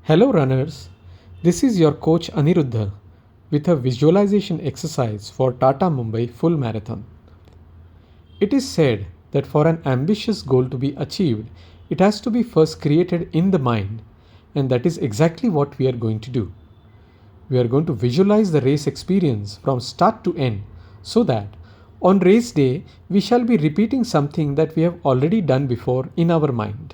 Hello runners, this is your coach Aniruddha with a visualization exercise for Tata Mumbai full marathon. It is said that for an ambitious goal to be achieved, it has to be first created in the mind, and that is exactly what we are going to do. We are going to visualize the race experience from start to end so that on race day we shall be repeating something that we have already done before in our mind.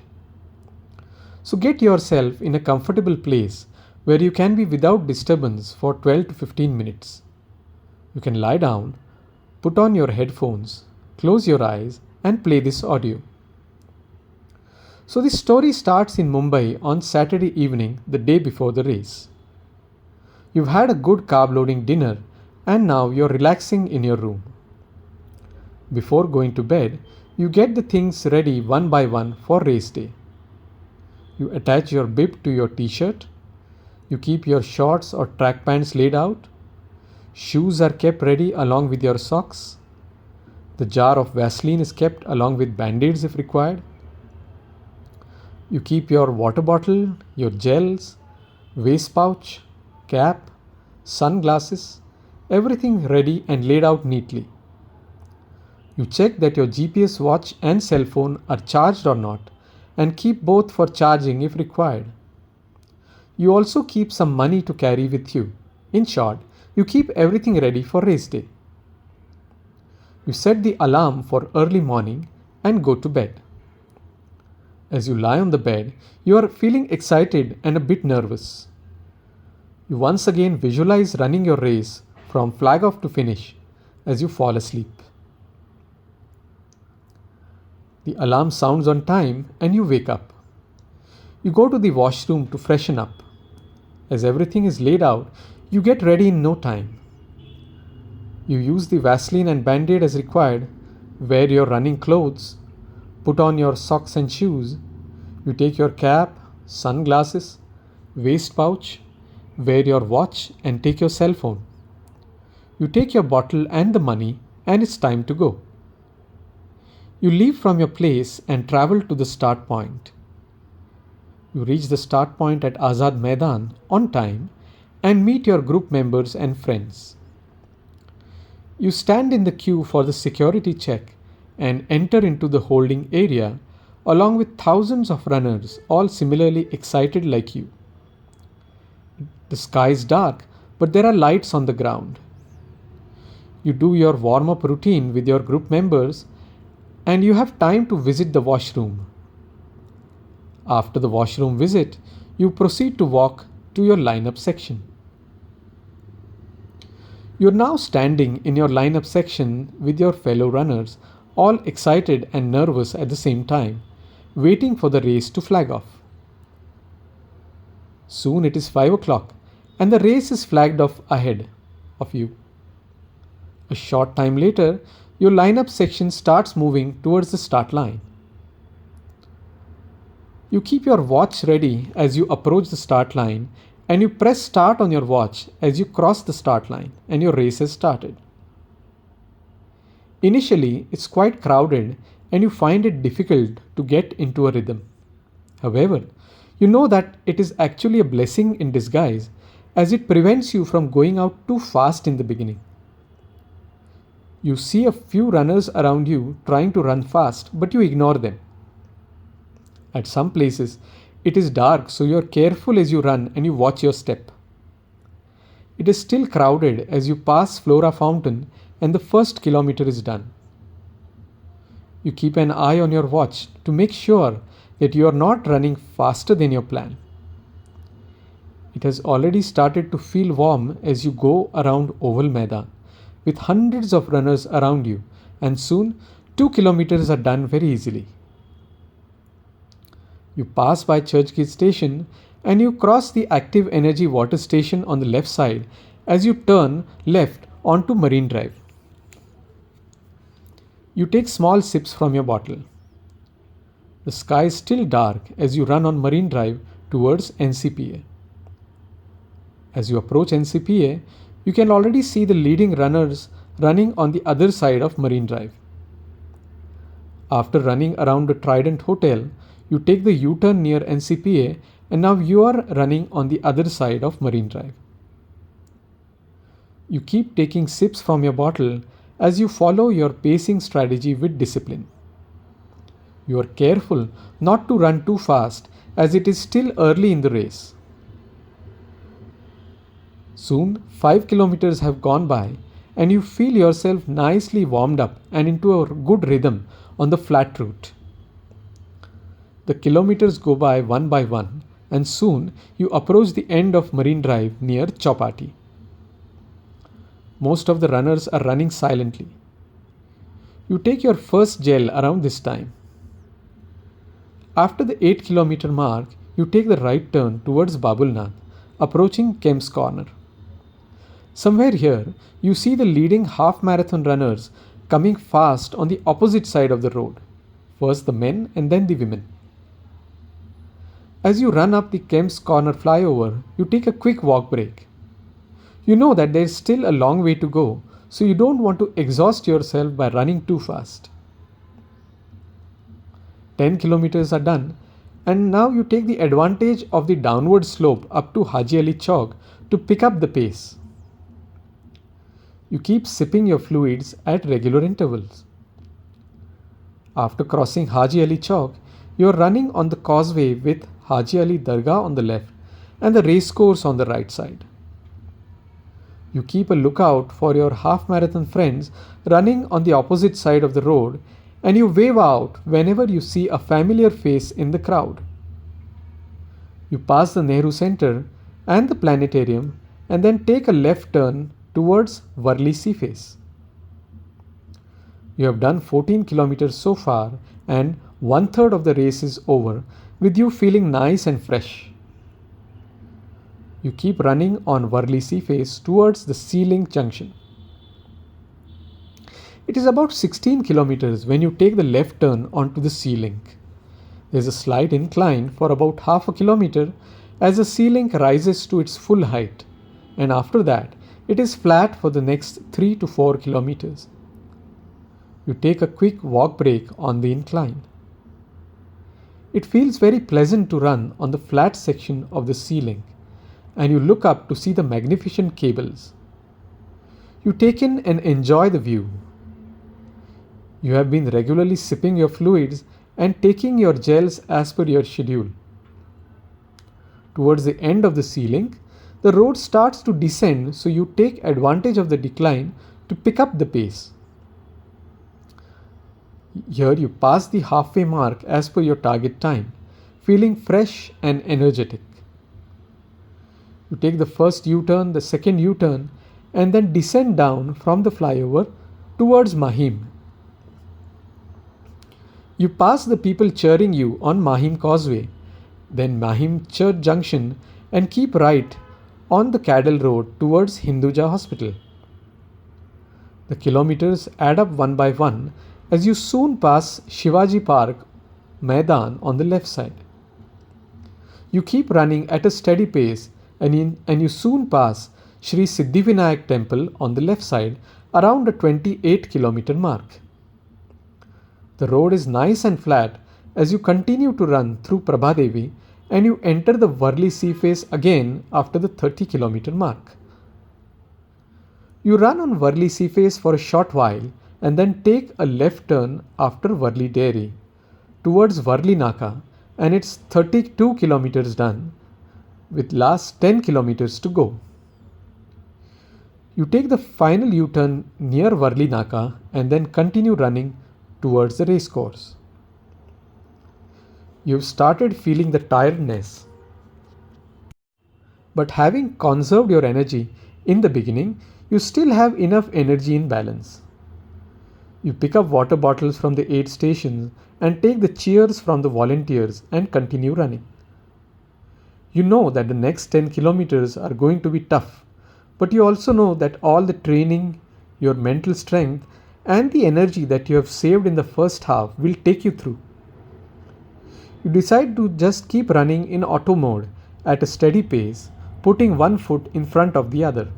So get yourself in a comfortable place where you can be without disturbance for 12 to 15 minutes. You can lie down, put on your headphones, close your eyes and play this audio. So this story starts in Mumbai on Saturday evening, the day before the race. You've had a good carb loading dinner and now you're relaxing in your room. Before going to bed, you get the things ready one by one for race day. You attach your bib to your t-shirt. You keep your shorts or track pants laid out. Shoes are kept ready along with your socks. The jar of Vaseline is kept along with band-aids if required. You keep your water bottle, your gels, waist pouch, cap, sunglasses, everything ready and laid out neatly. You check that your GPS watch and cell phone are charged or not and keep both for charging if required. You also keep some money to carry with you. In short, you keep everything ready for race day. You set the alarm for early morning and go to bed. As you lie on the bed, you are feeling excited and a bit nervous. You once again visualize running your race from flag off to finish as you fall asleep. The alarm sounds on time and you wake up. You go to the washroom to freshen up. As everything is laid out, you get ready in no time. You use the Vaseline and Band-Aid as required, wear your running clothes, put on your socks and shoes. You take your cap, sunglasses, waist pouch, wear your watch and take your cell phone. You take your bottle and the money and it's time to go. You leave from your place and travel to the start point. You reach the start point at Azad Maidan on time and meet your group members and friends. You stand in the queue for the security check and enter into the holding area along with thousands of runners, all similarly excited like you. The sky is dark, but there are lights on the ground. You do your warm-up routine with your group members and you have time to visit the washroom. After the washroom visit, you proceed to walk to your lineup section. You are now standing in your lineup section with your fellow runners, all excited and nervous at the same time, waiting for the race to flag off. Soon it is 5 o'clock and the race is flagged off ahead of you. A short time later, your lineup section starts moving towards the start line. You keep your watch ready as you approach the start line and you press start on your watch as you cross the start line and your race has started. Initially, it's quite crowded and you find it difficult to get into a rhythm. However, you know that it is actually a blessing in disguise as it prevents you from going out too fast in the beginning. You see a few runners around you trying to run fast, but you ignore them. At some places, it is dark, so you are careful as you run and you watch your step. It is still crowded as you pass Flora Fountain and the first kilometer is done. You keep an eye on your watch to make sure that you are not running faster than your plan. It has already started to feel warm as you go around Oval Maidan, with hundreds of runners around you, and soon 2 kilometers are done very easily. You pass by Churchgate station and you cross the Active Energy water station on the left side as you turn left onto Marine Drive. You take small sips from your bottle. The sky is still dark as you run on Marine Drive towards NCPA. As you approach NCPA, you can already see the leading runners running on the other side of Marine Drive. After running around the Trident Hotel, you take the U-turn near NCPA and now you are running on the other side of Marine Drive. You keep taking sips from your bottle as you follow your pacing strategy with discipline. You are careful not to run too fast as it is still early in the race. Soon, 5 kilometers have gone by, and you feel yourself nicely warmed up and into a good rhythm on the flat route. The kilometers go by, one, and soon you approach the end of Marine Drive near Chowpatty. Most of the runners are running silently. You take your first gel around this time. After the 8 kilometer mark, you take the right turn towards Babulnath, approaching Kemp's Corner. Somewhere here, you see the leading half marathon runners coming fast on the opposite side of the road. First the men and then the women. As you run up the Kemp's Corner flyover, you take a quick walk break. You know that there is still a long way to go, so you don't want to exhaust yourself by running too fast. 10 kilometers are done, and now you take the advantage of the downward slope up to Haji Ali Chowk to pick up the pace. You keep sipping your fluids at regular intervals. After crossing Haji Ali Chowk, you are running on the causeway with Haji Ali Dargah on the left and the racecourse on the right side. You keep a lookout for your half marathon friends running on the opposite side of the road, and you wave out whenever you see a familiar face in the crowd. You pass the Nehru Center and the planetarium and then take a left turn towards Worli Sea Face. You have done 14 kilometers so far, and 1/3 of the race is over, with you feeling nice and fresh. You keep running on Worli Sea Face towards the Sea Link junction. It is about 16 kilometers when you take the left turn onto the Sea Link. There is a slight incline for about half a kilometer as the Sea Link rises to its full height, and after that it is flat for the next 3 to 4 kilometers. You take a quick walk break on the incline. It feels very pleasant to run on the flat section of the Sea Link, and you look up to see the magnificent cables. You take in and enjoy the view. You have been regularly sipping your fluids and taking your gels as per your schedule. Towards the end of the Sea Link, the road starts to descend, so you take advantage of the decline to pick up the pace. Here you pass the halfway mark as per your target time, feeling fresh and energetic. You take the first U-turn, the second U-turn, and then descend down from the flyover towards Mahim. You pass the people cheering you on Mahim Causeway, then Mahim Church Junction, and keep right on the Cadell Road towards Hinduja Hospital. The kilometers add up one by one as you soon pass Shivaji Park Maidan on the left side. You keep running at a steady pace and you soon pass Sri Siddhivinayak Temple on the left side around a 28-kilometer mark. The road is nice and flat as you continue to run through Prabhadevi, and you enter the Worli Sea Face again after the 30-kilometer mark. You run on Worli Sea Face for a short while and then take a left turn after Worli Dairy towards Worli Naka, and it's 32 kilometers done with last 10 kilometers to go. You take the final U-turn near Worli Naka and then continue running towards the racecourse. You've started feeling the tiredness, but having conserved your energy in the beginning, you still have enough energy in balance. You pick up water bottles from the aid stations and take the cheers from the volunteers and continue running. You know that the next 10 kilometers are going to be tough, but you also know that all the training, your mental strength, and the energy that you have saved in the first half will take you through. You decide to just keep running in auto mode at a steady pace, putting one foot in front of the other.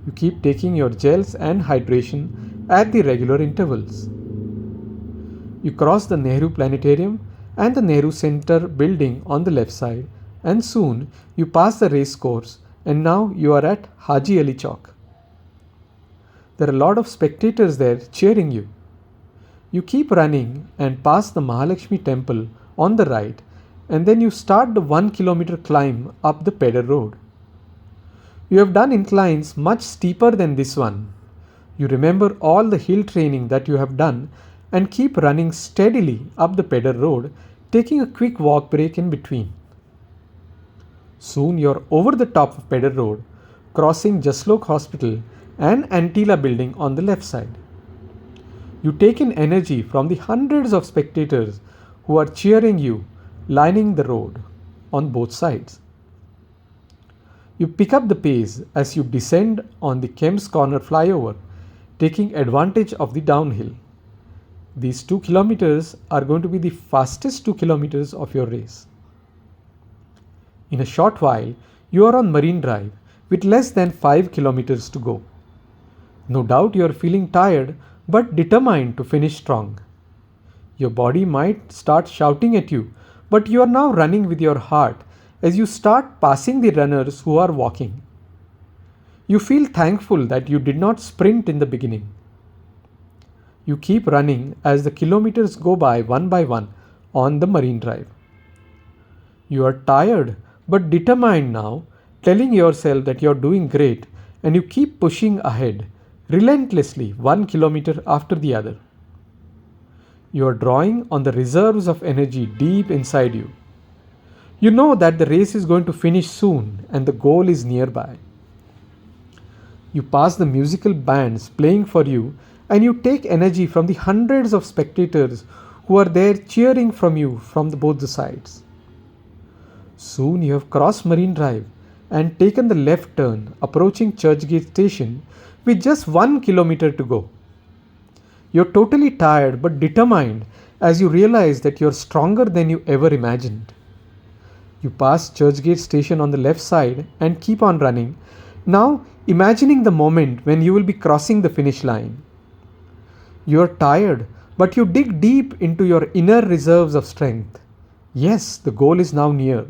You keep taking your gels and hydration at the regular intervals. You cross the Nehru Planetarium and the Nehru Center building on the left side, and soon you pass the race course and now you are at Haji Ali Chowk. There are a lot of spectators there cheering you. You keep running and pass the Mahalakshmi temple on the right, and then you start the 1 kilometer climb up the Pedder road. You have done inclines much steeper than this one. You remember all the hill training that you have done and keep running steadily up the Pedder road, taking a quick walk break in between. Soon you're over the top of Pedder road, crossing Jaslok Hospital and Antila building on the left side. You take in energy from the hundreds of spectators who are cheering you, lining the road on both sides. You pick up the pace as you descend on the Kemp's Corner flyover, taking advantage of the downhill. These 2 kilometers are going to be the fastest 2 kilometers of your race. In a short while, you are on Marine Drive with less than 5 kilometers to go. No doubt you are feeling tired but determined to finish strong. Your body might start shouting at you, but you are now running with your heart as you start passing the runners who are walking. You feel thankful that you did not sprint in the beginning. You keep running as the kilometers go by one on the Marine Drive. You are tired but determined now, telling yourself that you are doing great, and you keep pushing ahead relentlessly 1 kilometer after the other. You are drawing on the reserves of energy deep inside you. You know that the race is going to finish soon and the goal is nearby. You pass the musical bands playing for you and you take energy from the hundreds of spectators who are there cheering from you from both the sides. Soon you have crossed Marine Drive and taken the left turn, approaching Churchgate Station with just 1 kilometer to go. You're totally tired but determined as you realize that you're stronger than you ever imagined. You pass Churchgate Station on the left side and keep on running, now imagining the moment when you will be crossing the finish line. You're tired, but you dig deep into your inner reserves of strength. Yes, the goal is now near.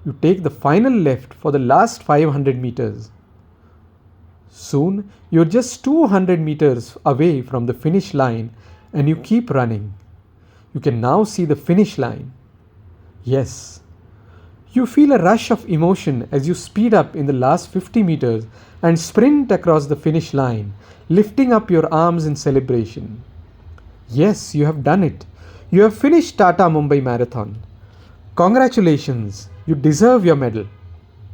You take the final left for the last 500 meters. Soon, you're just 200 meters away from the finish line and you keep running. You can now see the finish line. Yes. You feel a rush of emotion as you speed up in the last 50 meters and sprint across the finish line, lifting up your arms in celebration. Yes, you have done it. You have finished Tata Mumbai Marathon. Congratulations, you deserve your medal.